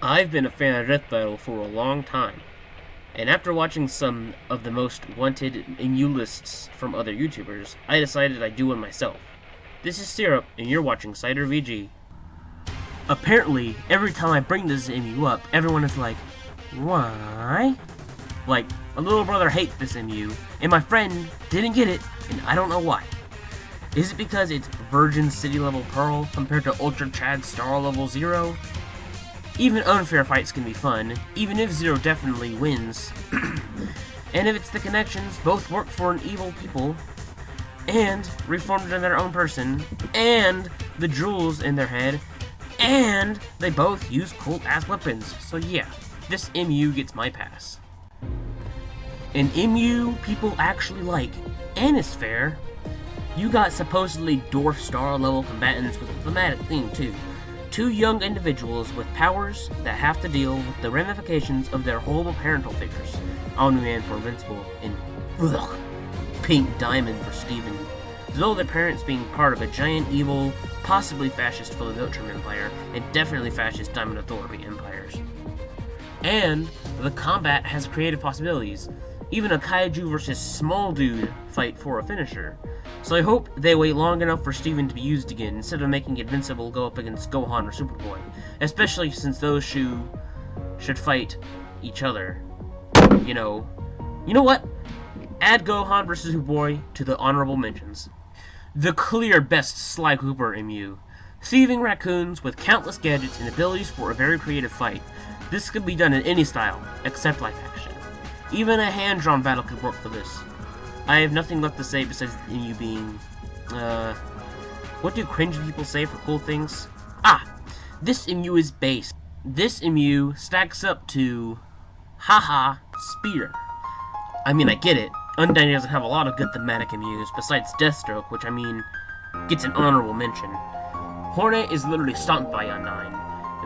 I've been a fan of Death Battle for a long time, and after watching some of the most wanted MU lists from other YouTubers, I decided I'd do one myself. This is Syrup, and you're watching Cider VG. Apparently, every time I bring this MU up, everyone is like, why? Like, my little brother hates this MU, and my friend didn't get it, and I don't know why. Is it because it's Virgin City level Pearl compared to Ultra Chad Star level 0? Even unfair fights can be fun, even if Zero definitely wins. And if it's the connections, both work for an evil people, and reformed in their own person, and the jewels in their head, and they both use cool-ass weapons. So yeah, this MU gets my pass. An MU people actually like, and is fair. You got supposedly Dwarf Star level combatants with a thematic theme too. Two young individuals with powers that have to deal with the ramifications of their horrible parental figures. Omni-Man for Invincible and Pink Diamond for Steven. Though their parents being part of a giant evil, possibly fascist Philodelphia Empire, and definitely fascist Diamond Authority empires. And the combat has creative possibilities. Even a kaiju versus small dude fight for a finisher. So I hope they wait long enough for Steven to be used again, instead of making Invincible go up against Gohan or Superboy. Especially since those two should fight each other. You know what? Add Gohan versus Superboy to the honorable mentions. The clear best Sly Cooper MU. Thieving raccoons with countless gadgets and abilities for a very creative fight. This could be done in any style, except live action. Even a hand-drawn battle could work for this. I have nothing left to say besides MU being, what do cringe people say for cool things? This MU is base. This MU stacks up to, haha, Spear. I mean, I get it. Undyne doesn't have a lot of good thematic MUs, besides Deathstroke, which, gets an honorable mention. Hornet is literally stomped by Undyne.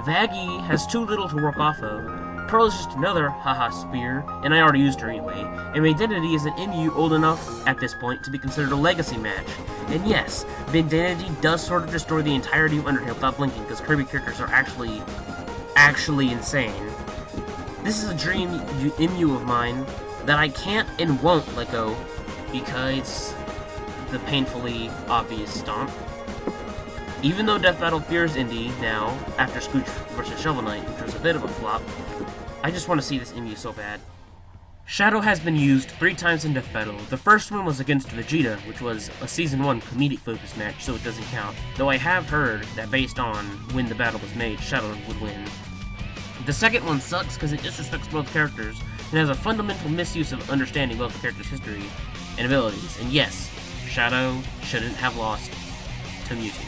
Vaggie has too little to work off of. Pearl is just another haha Spear, and I already used her anyway, and Vandanity is an MU old enough at this point to be considered a legacy match. And yes, Vandanity does sort of destroy the entirety of Undertale without blinking, because Kirby characters are actually insane. This is a dream MU of mine that I can't and won't let go, because the painfully obvious stomp. Even though Death Battle fears Indy now, after Scooch vs. Shovel Knight, which was a bit of a flop, I just want to see this MU so bad. Shadow has been used 3 times in Death Battle. The first one was against Vegeta, which was a Season 1 comedic focus match, so it doesn't count. Though I have heard that based on when the battle was made, Shadow would win. The second one sucks because it disrespects both characters, and has a fundamental misuse of understanding both the characters' history and abilities. And yes, Shadow shouldn't have lost to Mewtwo.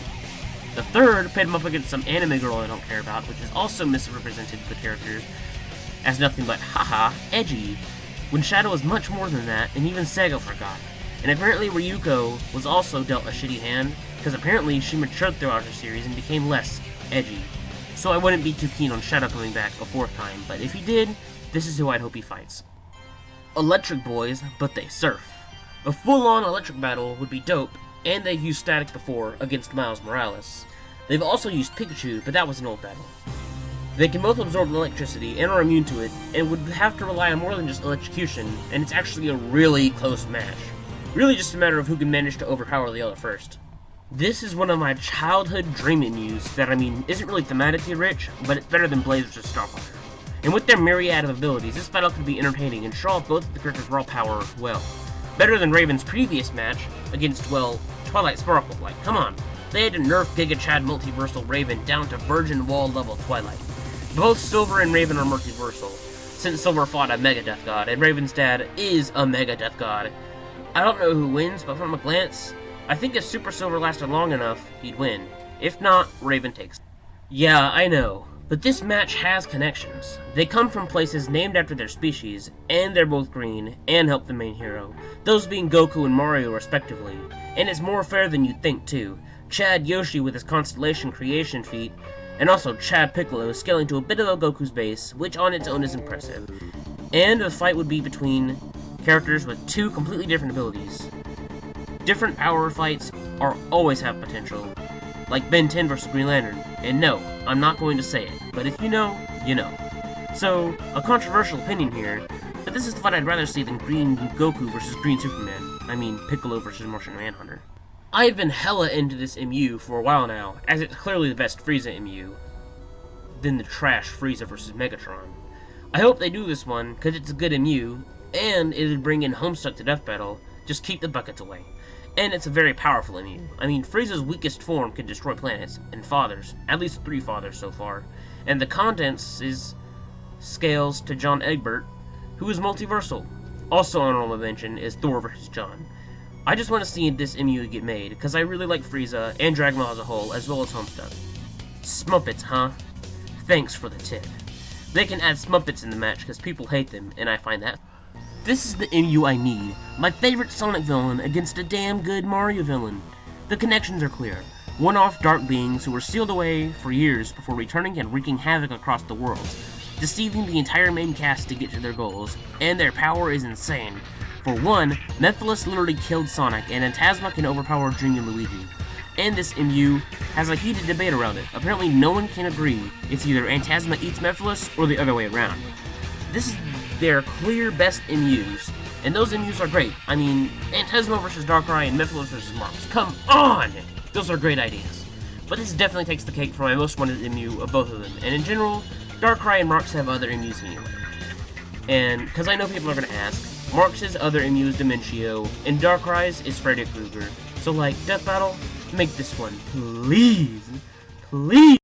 The third pit him up against some anime girl I don't care about, which is also misrepresented the characters as nothing but haha, edgy, when Shadow is much more than that, and even Sega forgot. And apparently Ryuko was also dealt a shitty hand, because apparently she matured throughout her series and became less edgy. So I wouldn't be too keen on Shadow coming back a 4th time, but if he did, this is who I'd hope he fights. Electric Boys, but they surf. A full-on electric battle would be dope, and they've used Static before against Miles Morales. They've also used Pikachu, but that was an old battle. They can both absorb electricity and are immune to it, and would have to rely on more than just electrocution, and it's actually a really close match. Really just a matter of who can manage to overpower the other first. This is one of my childhood dream MUs that, isn't really thematically rich, but it's better than Blaze vs. Starfire. And with their myriad of abilities, this battle could be entertaining and show off both of the characters' raw power well. Better than Raven's previous match against, Twilight Sparkle. Like, come on. They had to nerf Giga Chad Multiversal Raven down to Virgin Wall level Twilight. Both Silver and Raven are multiversal, since Silver fought a Mega Death God, and Raven's dad is a Mega Death God. I don't know who wins, but from a glance, I think if Super Silver lasted long enough, he'd win. If not, Raven takes it. Yeah, I know, but this match has connections. They come from places named after their species, and they're both green, and help the main hero, those being Goku and Mario respectively. And it's more fair than you'd think too. Chad Yoshi with his Constellation creation feat, and also Chad Piccolo scaling to a bit of a Goku's base, which on its own is impressive. And the fight would be between characters with 2 completely different abilities. Different power fights always have potential, like Ben 10 versus Green Lantern. And no, I'm not going to say it, but if you know, you know. So, a controversial opinion here, but this is the fight I'd rather see than Green Goku versus Green Superman. I mean, Piccolo versus Martian Manhunter. I've been hella into this MU for a while now, as it's clearly the best Frieza MU, than the trash Frieza versus Megatron. I hope they do this one, because it's a good MU, and it'd bring in Homestuck to Death Battle, just keep the buckets away. And it's a very powerful MU. I mean, Frieza's weakest form can destroy planets, and fathers, at least 3 fathers so far, and the contents is scales to John Egbert, who is multiversal. Also honorable mention is Thor vs. John. I just want to see this MU get made, because I really like Frieza and Dragon Ball as a whole, as well as Homestuck. Smuppets, huh? Thanks for the tip. They can add Smuppets in the match, because people hate them, and I find that. This is the MU I need. My favorite Sonic villain against a damn good Mario villain. The connections are clear. One-off dark beings who were sealed away for years before returning and wreaking havoc across the world, deceiving the entire main cast to get to their goals, and their power is insane. For one, Mephiles literally killed Sonic, and Antasma can overpower Junior Luigi. And this MU has a heated debate around it. Apparently no one can agree it's either Antasma eats Mephiles or the other way around. This is their clear best MUs, and those MUs are great. I mean, Antasma versus Darkrai and Mephiles versus Marks. Come on! Those are great ideas. But this definitely takes the cake for my most wanted MU of both of them, and in general, Darkrai and Marks have other MUs anyway. And, because I know people are going to ask, Marks' other MU is Dimentio, and Darkrai's is Freddy Krueger. So, like, Death Battle, make this one, please. Please!